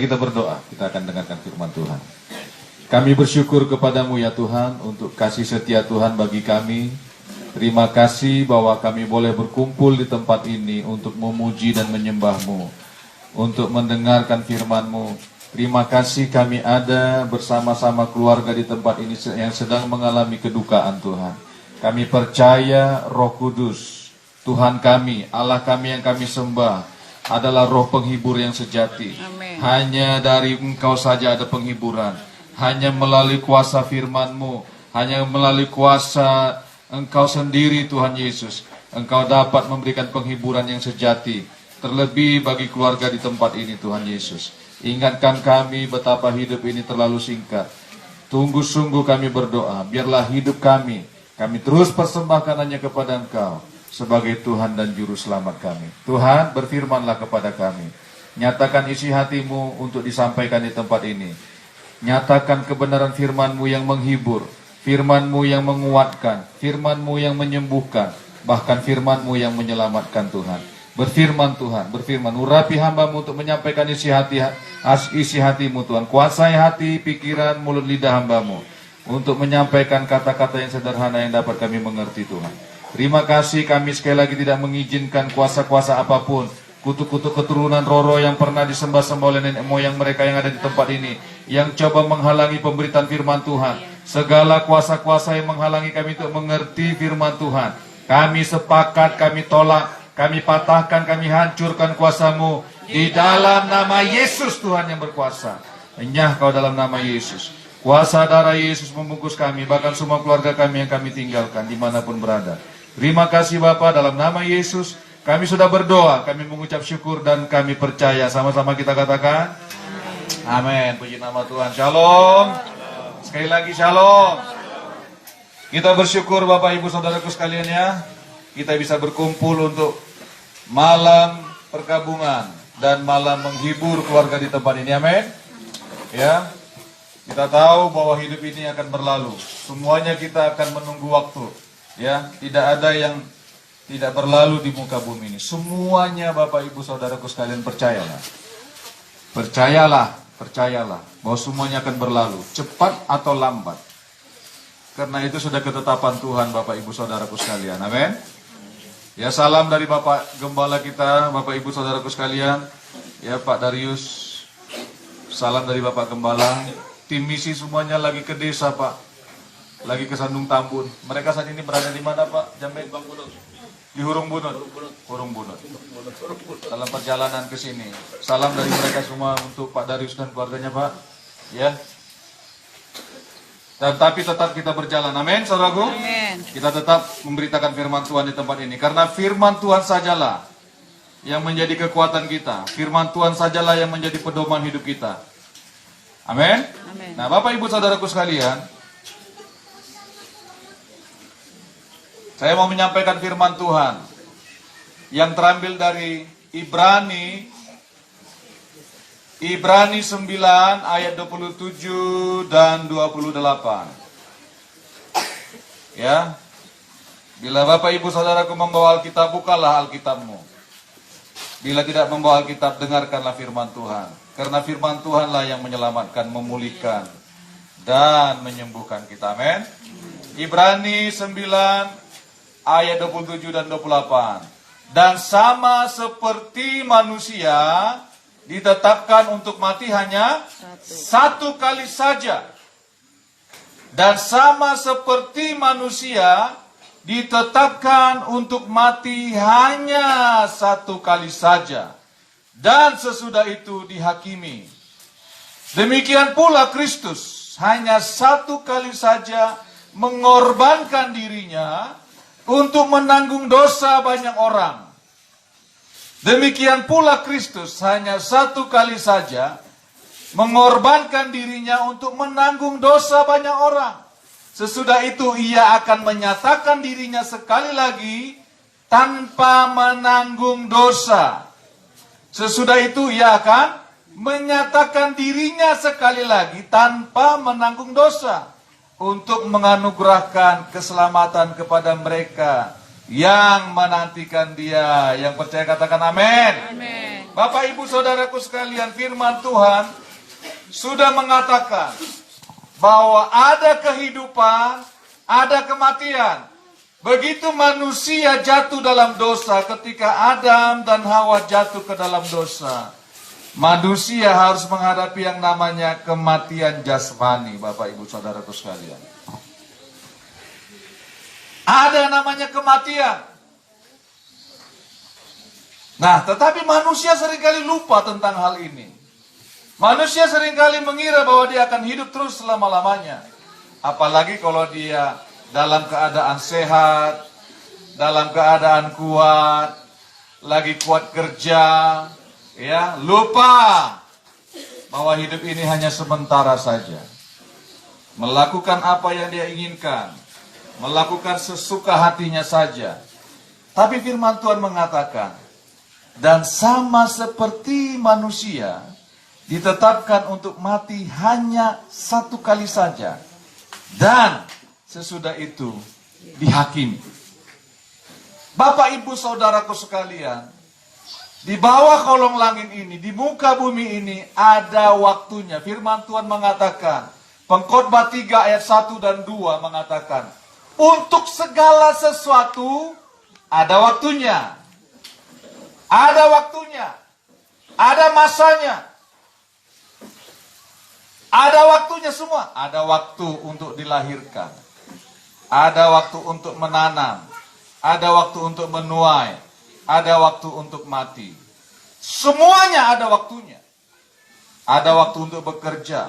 Kita berdoa, kita akan dengarkan firman Tuhan. Kami bersyukur kepadamu ya Tuhan untuk kasih setia Tuhan bagi kami. Terima kasih bahwa kami boleh berkumpul di tempat ini untuk memuji dan menyembah-Mu, untuk mendengarkan firman-Mu. Terima kasih kami ada bersama-sama keluarga di tempat ini yang sedang mengalami kedukaan Tuhan. Kami percaya Roh Kudus, Tuhan kami, Allah kami yang kami sembah, adalah roh penghibur yang sejati. Amin. Hanya dari Engkau saja ada penghiburan. Hanya melalui kuasa firman-Mu, hanya melalui kuasa Engkau sendiri Tuhan Yesus, Engkau dapat memberikan penghiburan yang sejati. Terlebih bagi keluarga di tempat ini Tuhan Yesus. Ingatkan kami betapa hidup ini terlalu singkat. Tunggu sungguh kami berdoa, biarlah hidup kami terus persembahkan hanya kepada Engkau sebagai Tuhan dan Juru Selamat kami. Tuhan, berfirmanlah kepada kami. Nyatakan isi hati-Mu untuk disampaikan di tempat ini. Nyatakan kebenaran firman-Mu yang menghibur, firman-Mu yang menguatkan, firman-Mu yang menyembuhkan, bahkan firman-Mu yang menyelamatkan Tuhan. Berfirman Tuhan, berfirman, urapi hamba-Mu untuk menyampaikan isi hati-Mu Tuhan. Kuasai hati, pikiran, mulut, lidah hamba-Mu untuk menyampaikan kata-kata yang sederhana yang dapat kami mengerti Tuhan. Terima kasih, kami sekali lagi tidak mengizinkan kuasa-kuasa apapun, kutuk-kutuk keturunan Roro yang pernah disembah-sembah oleh nenek moyang mereka yang ada di tempat ini, yang coba menghalangi pemberitaan firman Tuhan. Segala kuasa-kuasa yang menghalangi kami untuk mengerti firman Tuhan, kami sepakat, kami tolak, kami patahkan, kami hancurkan kuasa-Mu di dalam nama Yesus Tuhan yang berkuasa. Enyah Kau dalam nama Yesus. Kuasa darah Yesus membungkus kami, bahkan semua keluarga kami yang kami tinggalkan dimanapun berada. Terima kasih Bapa, dalam nama Yesus kami sudah berdoa, kami mengucap syukur dan kami percaya. Sama-sama kita katakan amin. Puji nama Tuhan. Shalom. Sekali lagi shalom. Kita bersyukur Bapak Ibu Saudaraku sekalian ya, kita bisa berkumpul untuk malam perkabungan dan malam menghibur keluarga di tempat ini. Amin. Ya, kita tahu bahwa hidup ini akan berlalu. Semuanya kita akan menunggu waktu. Ya, tidak ada yang tidak berlalu di muka bumi ini. Semuanya Bapak Ibu Saudaraku sekalian percayalah. Percayalah bahwa semuanya akan berlalu, cepat atau lambat. Karena itu sudah ketetapan Tuhan Bapak Ibu Saudaraku sekalian. Amin. Ya, salam dari Bapak Gembala kita, Bapak Ibu Saudaraku sekalian. Ya, Pak Darius. Salam dari Bapak Gembala. Tim misi semuanya lagi ke desa, Pak. Lagi ke Sandung Tambun. Mereka saat ini berada di mana, Pak? Jambe? Di Hurung Bunut. Dalam perjalanan ke sini. Salam dari mereka semua untuk Pak Darius dan keluarganya, Pak. Ya. Dan tapi tetap kita berjalan. Amin, saudaraku. Amin. Kita tetap memberitakan firman Tuhan di tempat ini. Karena firman Tuhan sajalah yang menjadi kekuatan kita. Firman Tuhan sajalah yang menjadi pedoman hidup kita. Amin. Amin. Nah, Bapak Ibu Saudaraku sekalian, saya mau menyampaikan firman Tuhan yang terambil dari Ibrani 9 ayat 27 dan 28. Ya. Bila Bapak Ibu Saudaraku membawa Alkitab, bukalah Alkitabmu. Bila tidak membawa Alkitab, dengarkanlah firman Tuhan. Karena firman Tuhanlah yang menyelamatkan, memulihkan, dan menyembuhkan kita. Amin. Ibrani 9 ayat 27 dan 28. Dan sama seperti manusia ditetapkan untuk mati hanya satu kali saja. Dan sama seperti manusia ditetapkan untuk mati hanya satu kali saja. Dan sesudah itu dihakimi. Demikian pula Kristus hanya satu kali saja mengorbankan dirinya untuk menanggung dosa banyak orang. Demikian pula Kristus hanya satu kali saja mengorbankan dirinya untuk menanggung dosa banyak orang. Sesudah itu ia akan menyatakan dirinya sekali lagi tanpa menanggung dosa. Sesudah itu ia akan menyatakan dirinya sekali lagi tanpa menanggung dosa, untuk menganugerahkan keselamatan kepada mereka yang menantikan Dia. Yang percaya katakan amin. Amin. Bapak Ibu Saudaraku sekalian, firman Tuhan sudah mengatakan bahwa ada kehidupan, ada kematian. Begitu manusia jatuh dalam dosa, ketika Adam dan Hawa jatuh ke dalam dosa, manusia harus menghadapi yang namanya kematian jasmani, Bapak Ibu Saudaraku sekalian. Ada namanya kematian. Nah, tetapi manusia seringkali lupa tentang hal ini. Manusia seringkali mengira bahwa dia akan hidup terus selama-lamanya. Apalagi kalau dia dalam keadaan sehat, dalam keadaan kuat, lagi kuat kerja, ya, lupa bahwa hidup ini hanya sementara saja. Melakukan apa yang dia inginkan, melakukan sesuka hatinya saja. Tapi firman Tuhan mengatakan, dan sama seperti manusia, ditetapkan untuk mati hanya satu kali saja. Dan sesudah itu dihakimi. Bapak Ibu Saudaraku sekalian, di bawah kolong langit ini, di muka bumi ini ada waktunya. Firman Tuhan mengatakan, Pengkhotbah 3 ayat 1 dan 2 mengatakan, untuk segala sesuatu ada waktunya. Ada waktunya. Ada masanya. Ada waktunya semua. Ada waktu untuk dilahirkan. Ada waktu untuk menanam. Ada waktu untuk menuai. Ada waktu untuk mati. Semuanya ada waktunya. Ada waktu untuk bekerja.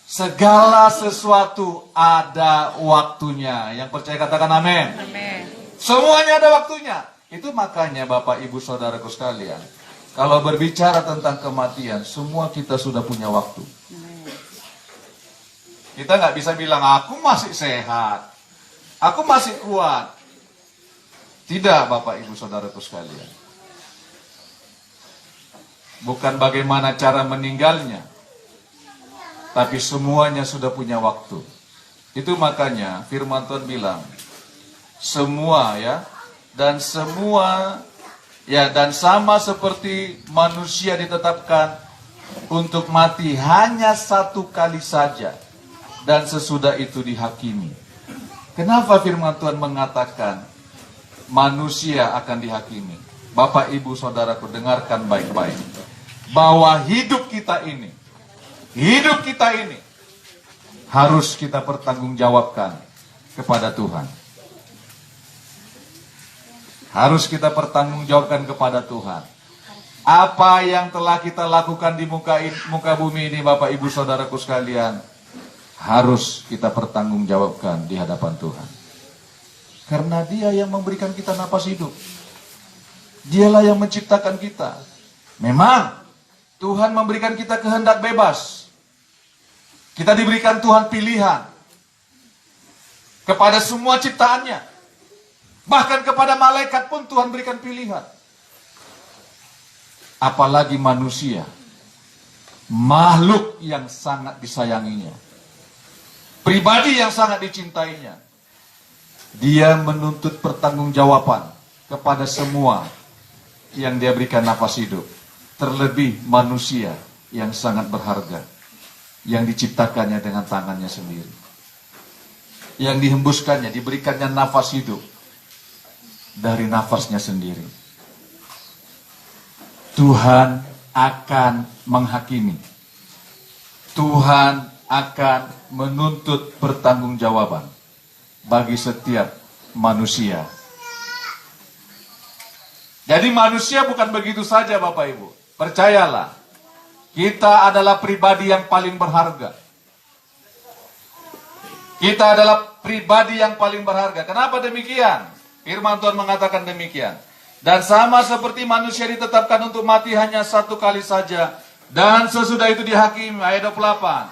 Segala sesuatu ada waktunya. Yang percaya katakan amin. Amin. Semuanya ada waktunya. Itu makanya Bapak Ibu Saudaraku sekalian, kalau berbicara tentang kematian, semua kita sudah punya waktu. Kita nggak bisa bilang, aku masih sehat, aku masih kuat. Tidak, Bapak Ibu Saudaraku sekalian. Bukan bagaimana cara meninggalnya, tapi semuanya sudah punya waktu. Itu makanya firman Tuhan bilang, semua ya, dan semua ya, dan sama seperti manusia ditetapkan untuk mati hanya satu kali saja, dan sesudah itu dihakimi. Kenapa firman Tuhan mengatakan manusia akan dihakimi? Bapak Ibu Saudaraku, dengarkan baik-baik, bahwa hidup kita ini harus kita pertanggungjawabkan kepada Tuhan. Harus kita pertanggungjawabkan kepada Tuhan. Apa yang telah kita lakukan di muka bumi ini, Bapak Ibu Saudaraku sekalian, harus kita pertanggungjawabkan di hadapan Tuhan. Karena Dia yang memberikan kita napas hidup. Dialah yang menciptakan kita. Memang Tuhan memberikan kita kehendak bebas. Kita diberikan Tuhan pilihan kepada semua ciptaannya. Bahkan kepada malaikat pun Tuhan berikan pilihan. Apalagi manusia, makhluk yang sangat disayanginya, pribadi yang sangat dicintainya. Dia menuntut pertanggungjawaban kepada semua yang Dia berikan nafas hidup. Terlebih manusia yang sangat berharga, yang diciptakannya dengan tangannya sendiri, yang dihembuskannya, diberikannya nafas hidup dari nafasnya sendiri. Tuhan akan menghakimi. Tuhan akan menuntut pertanggungjawaban bagi setiap manusia. Jadi manusia bukan begitu saja, Bapak Ibu. Percayalah, kita adalah pribadi yang paling berharga. Kita adalah pribadi yang paling berharga. Kenapa demikian? Firman Tuhan mengatakan demikian. Dan sama seperti manusia ditetapkan untuk mati hanya satu kali saja, dan sesudah itu dihakimi, ayat 28.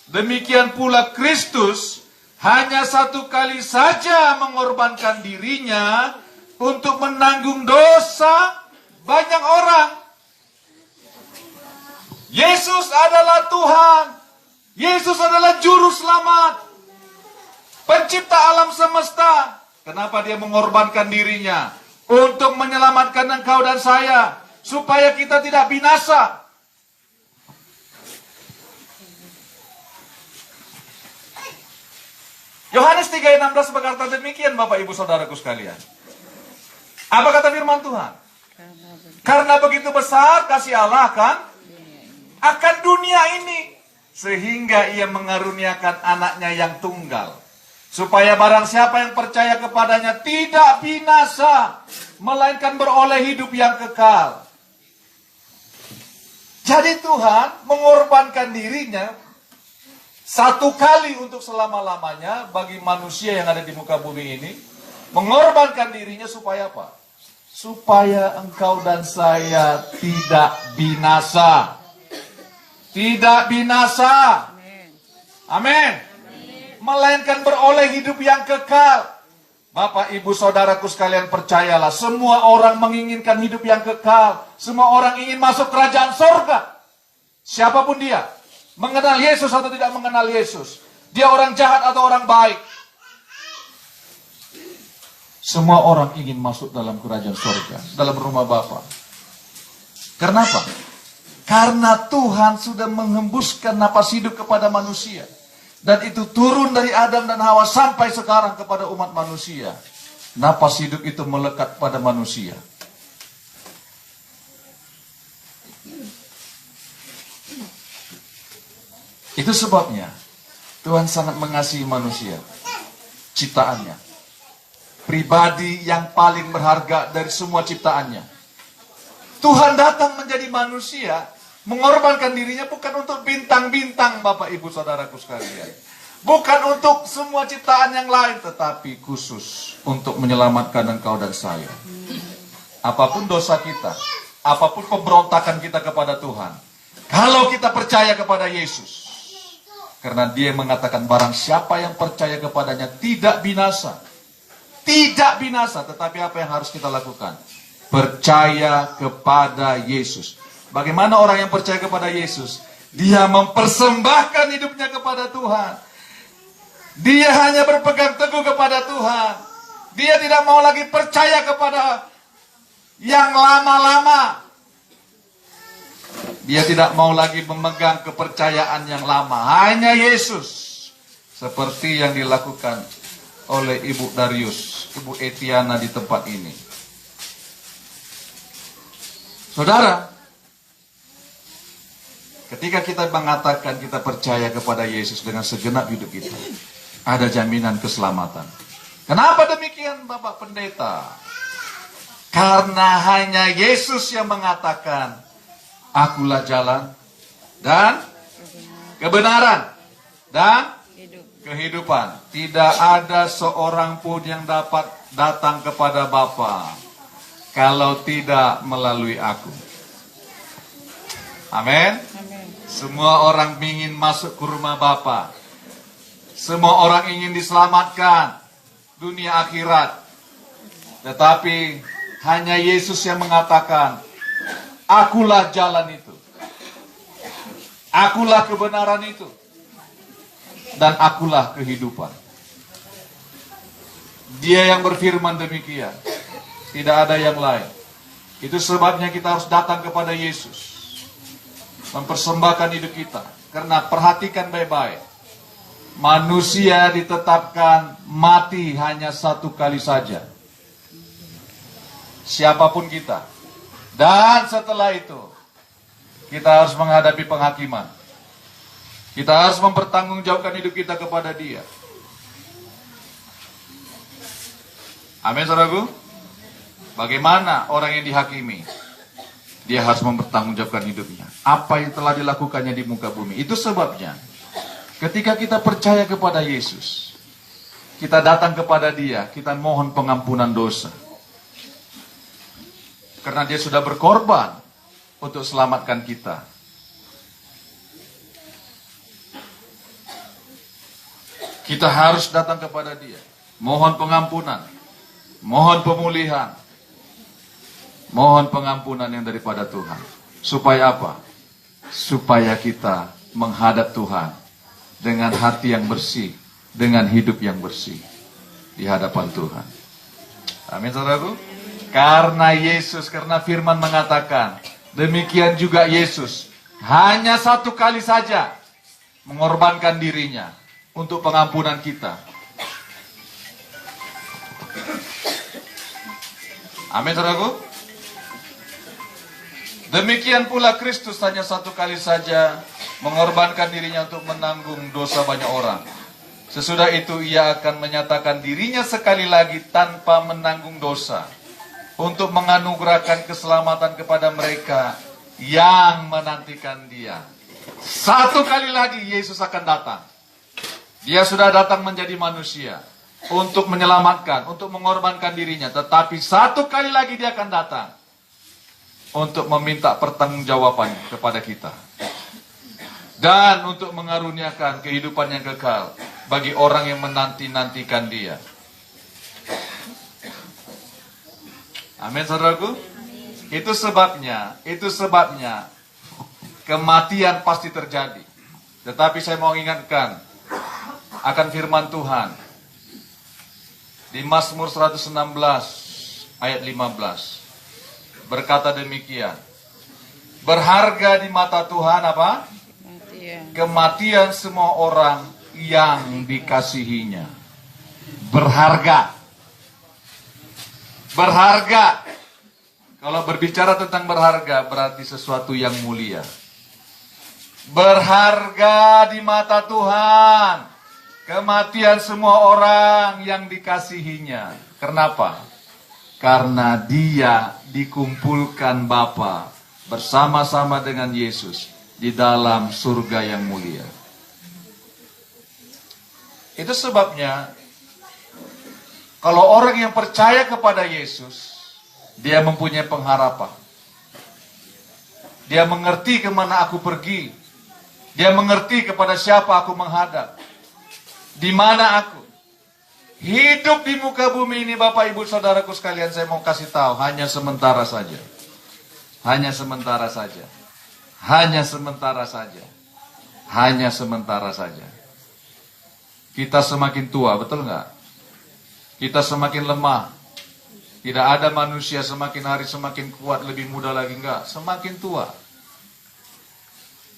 Demikian pula Kristus hanya satu kali saja mengorbankan dirinya untuk menanggung dosa banyak orang. Yesus adalah Tuhan. Yesus adalah juru selamat, pencipta alam semesta. Kenapa Dia mengorbankan dirinya? Untuk menyelamatkan engkau dan saya, supaya kita tidak binasa. Yohanes 3:16 berkata demikian, Bapak Ibu Saudaraku sekalian. Apa kata firman Tuhan? Karena begitu besar kasih Allah akan dunia ini, sehingga ia mengaruniakan anaknya yang tunggal, supaya barang siapa yang percaya kepadanya tidak binasa, melainkan beroleh hidup yang kekal. Jadi Tuhan mengorbankan dirinya satu kali untuk selama-lamanya bagi manusia yang ada di muka bumi ini. Mengorbankan dirinya supaya apa? Supaya engkau dan saya tidak binasa. Tidak binasa. Amin. Melainkan beroleh hidup yang kekal. Bapak, Ibu, Saudaraku sekalian, percayalah, semua orang menginginkan hidup yang kekal. Semua orang ingin masuk kerajaan sorga. Siapapun dia, mengenal Yesus atau tidak mengenal Yesus, dia orang jahat atau orang baik, semua orang ingin masuk dalam kerajaan sorga, dalam rumah Bapa. Kenapa? Karena Tuhan sudah menghembuskan napas hidup kepada manusia. Dan itu turun dari Adam dan Hawa sampai sekarang kepada umat manusia. Napas hidup itu melekat pada manusia. Itu sebabnya Tuhan sangat mengasihi manusia, ciptaannya. Pribadi yang paling berharga dari semua ciptaannya. Tuhan datang menjadi manusia, mengorbankan dirinya bukan untuk bintang-bintang, Bapak Ibu Saudaraku sekalian. Bukan untuk semua ciptaan yang lain, tetapi khusus untuk menyelamatkan engkau dan saya. Apapun dosa kita, apapun pemberontakan kita kepada Tuhan, kalau kita percaya kepada Yesus, karena Dia mengatakan barang siapa yang percaya kepadanya tidak binasa. Tidak binasa, tetapi apa yang harus kita lakukan? Percaya kepada Yesus. Bagaimana orang yang percaya kepada Yesus? Dia mempersembahkan hidupnya kepada Tuhan. Dia hanya berpegang teguh kepada Tuhan. Dia tidak mau lagi percaya kepada yang lama-lama. Dia tidak mau lagi memegang kepercayaan yang lama. Hanya Yesus. Seperti yang dilakukan oleh Ibu Darius, Ibu Etiana di tempat ini. Saudara, ketika kita mengatakan kita percaya kepada Yesus dengan segenap hidup kita, ada jaminan keselamatan. Kenapa demikian, Bapak Pendeta? Karena hanya Yesus yang mengatakan, akulah jalan dan kebenaran dan kehidupan. Tidak ada seorang pun yang dapat datang kepada Bapa kalau tidak melalui aku. Amin. Semua orang ingin masuk ke rumah Bapa. Semua orang ingin diselamatkan dunia akhirat. Tetapi hanya Yesus yang mengatakan, akulah jalan itu. Akulah kebenaran itu. Dan akulah kehidupan. Dia yang berfirman demikian. Tidak ada yang lain. Itu sebabnya kita harus datang kepada Yesus. Mempersembahkan hidup kita. Karena perhatikan baik-baik. Manusia ditetapkan mati hanya satu kali saja. Siapapun kita. Dan setelah itu, kita harus menghadapi penghakiman. Kita harus mempertanggungjawabkan hidup kita kepada Dia. Amin, saudaraku. Bagaimana orang yang dihakimi? Dia harus mempertanggungjawabkan hidupnya. Apa yang telah dilakukannya di muka bumi. Itu sebabnya, ketika kita percaya kepada Yesus, kita datang kepada Dia, kita mohon pengampunan dosa. Karena Dia sudah berkorban untuk selamatkan kita. Kita harus datang kepada Dia. Mohon pengampunan. Mohon pemulihan. Mohon pengampunan yang daripada Tuhan. Supaya apa? Supaya kita menghadap Tuhan dengan hati yang bersih, dengan hidup yang bersih di hadapan Tuhan. Amin, saudaraku. Karena Yesus, karena firman mengatakan, demikian juga Yesus hanya satu kali saja mengorbankan dirinya untuk pengampunan kita. Amin, saudaraku. Demikian pula Kristus hanya satu kali saja mengorbankan dirinya untuk menanggung dosa banyak orang. Sesudah itu ia akan menyatakan dirinya sekali lagi tanpa menanggung dosa, untuk menganugerahkan keselamatan kepada mereka yang menantikan dia. Satu kali lagi Yesus akan datang. Dia sudah datang menjadi manusia untuk menyelamatkan, untuk mengorbankan dirinya. Tetapi satu kali lagi dia akan datang untuk meminta pertanggungjawaban kepada kita. Dan untuk mengaruniakan kehidupan yang kekal bagi orang yang menanti-nantikan dia. Amin, saudaraku. Itu sebabnya kematian pasti terjadi. Tetapi saya mau ingatkan akan firman Tuhan di Mazmur 116 ayat 15. Berkata demikian. Berharga di mata Tuhan apa? Kematian semua orang yang dikasihinya. Berharga. Berharga. Kalau berbicara tentang berharga, berarti sesuatu yang mulia. Berharga di mata Tuhan kematian semua orang yang dikasihinya. Kenapa? Karena dia dikumpulkan Bapa bersama-sama dengan Yesus di dalam surga yang mulia. Itu sebabnya kalau orang yang percaya kepada Yesus, dia mempunyai pengharapan. Dia mengerti kemana aku pergi. Dia mengerti kepada siapa aku menghadap. Di mana aku. Hidup di muka bumi ini, Bapak Ibu Saudaraku sekalian, saya mau kasih tahu, hanya sementara saja. Hanya sementara saja. Hanya sementara saja. Hanya sementara saja. Kita semakin tua, betul nggak? Kita semakin lemah. Tidak ada manusia semakin hari semakin kuat, lebih muda lagi, enggak. Semakin tua.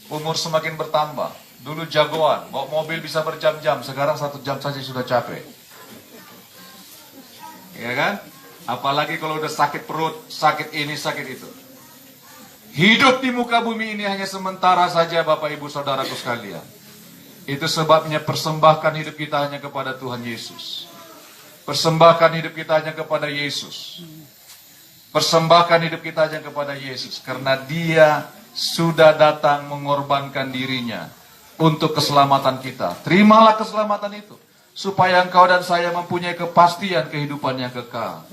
Umur semakin bertambah. Dulu jagoan, bawa mobil bisa berjam-jam. Sekarang 1 jam saja sudah capek. Ya kan? Apalagi kalau udah sakit perut, sakit ini, sakit itu. Hidup di muka bumi ini hanya sementara saja, Bapak Ibu Saudaraku sekalian. Itu sebabnya persembahkan hidup kita hanya kepada Tuhan Yesus. Persembahkan hidup kita hanya kepada Yesus. Persembahkan hidup kita hanya kepada Yesus. Karena dia sudah datang mengorbankan dirinya untuk keselamatan kita. Terimalah keselamatan itu. Supaya engkau dan saya mempunyai kepastian kehidupan yang kekal.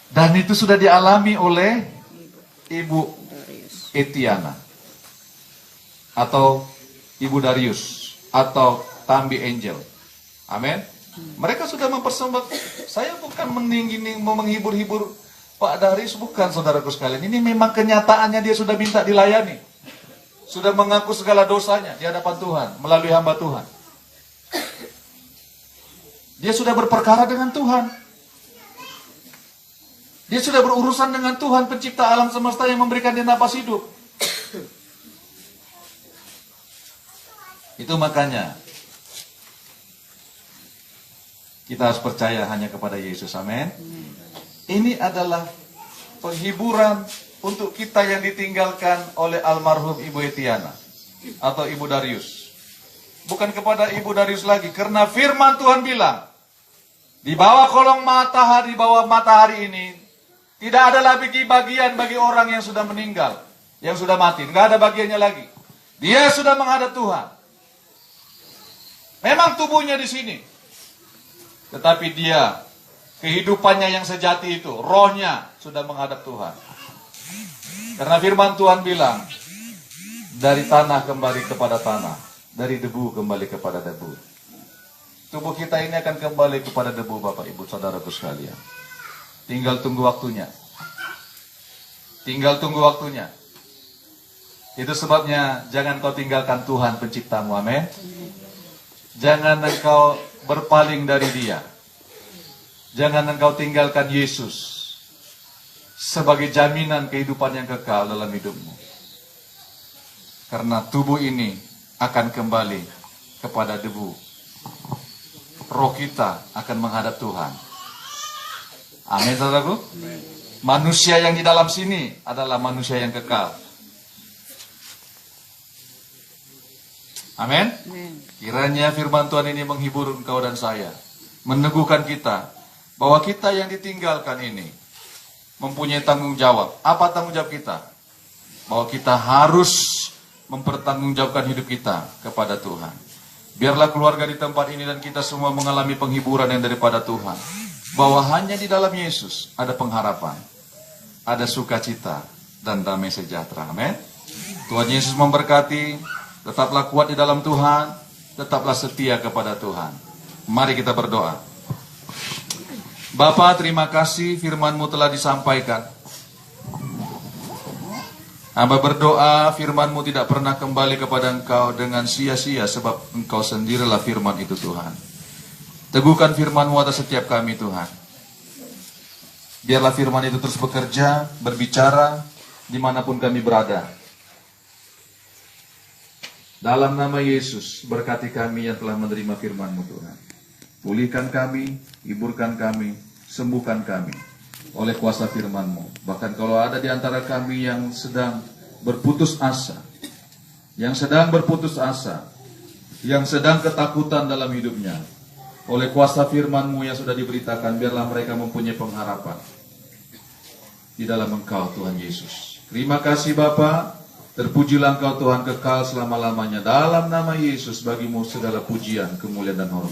Dan itu sudah dialami oleh Ibu Etiana. Atau Ibu Darius. Atau Tambi Angel. Amin. Mereka sudah mempersembahkan. Saya bukan mau menghibur-hibur Pak Darius, bukan, saudaraku sekalian. Ini memang kenyataannya, dia sudah minta dilayani. Sudah mengaku segala dosanya di hadapan Tuhan melalui hamba Tuhan. Dia sudah berperkara dengan Tuhan. Dia sudah berurusan dengan Tuhan pencipta alam semesta yang memberikan dia napas hidup. Itu makanya kita harus percaya hanya kepada Yesus. Amin. Ini adalah penghiburan untuk kita yang ditinggalkan oleh almarhum Ibu Etiana atau Ibu Darius. Bukan kepada Ibu Darius lagi, karena firman Tuhan bilang, di bawah kolong matahari, di bawah matahari ini tidak ada lagi bagian bagi orang yang sudah meninggal, yang sudah mati. Tidak ada bagiannya lagi. Dia sudah menghadap Tuhan. Memang tubuhnya di sini, tetapi dia, kehidupannya yang sejati itu, rohnya sudah menghadap Tuhan. Karena firman Tuhan bilang, dari tanah kembali kepada tanah, dari debu kembali kepada debu. Tubuh kita ini akan kembali kepada debu, Bapak Ibu Saudaraku sekalian. Tinggal tunggu waktunya. Tinggal tunggu waktunya. Itu sebabnya jangan kau tinggalkan Tuhan penciptamu, amin. Jangan engkau berpaling dari dia. Jangan engkau tinggalkan Yesus. sebagai jaminan kehidupan yang kekal dalam hidupmu. Karena tubuh ini akan kembali kepada debu. Roh kita akan menghadap Tuhan. Amin, saudaraku. Manusia yang di dalam sini adalah manusia yang kekal. Amin. Kiranya firman Tuhan ini menghibur engkau dan saya, meneguhkan kita bahwa kita yang ditinggalkan ini mempunyai tanggung jawab. Apa tanggung jawab kita? Bahwa kita harus mempertanggungjawabkan hidup kita kepada Tuhan. Biarlah keluarga di tempat ini dan kita semua mengalami penghiburan yang daripada Tuhan. Bahwa hanya di dalam Yesus ada pengharapan, ada sukacita dan damai sejahtera. Amin. Tuhan Yesus memberkati. Tetaplah kuat di dalam Tuhan, tetaplah setia kepada Tuhan. Mari kita berdoa. Bapa, terima kasih firman-Mu telah disampaikan. Hamba berdoa firman-Mu tidak pernah kembali kepada Engkau dengan sia-sia, sebab Engkau sendirilah firman itu, Tuhan. Teguhkan firman-Mu atas setiap kami, Tuhan. Biarlah firman itu terus bekerja, berbicara, dimanapun kami berada. Dalam nama Yesus, berkati kami yang telah menerima firman-Mu, Tuhan. Pulihkan kami, hiburkan kami, sembuhkan kami oleh kuasa firman-Mu. Bahkan kalau ada di antara kami yang sedang berputus asa, yang sedang ketakutan dalam hidupnya, oleh kuasa firman-Mu yang sudah diberitakan, biarlah mereka mempunyai pengharapan di dalam Engkau, Tuhan Yesus. Terima kasih Bapa. Terpujilah Engkau Tuhan kekal selama-lamanya. Dalam nama Yesus bagimu segala pujian, kemuliaan dan hormat.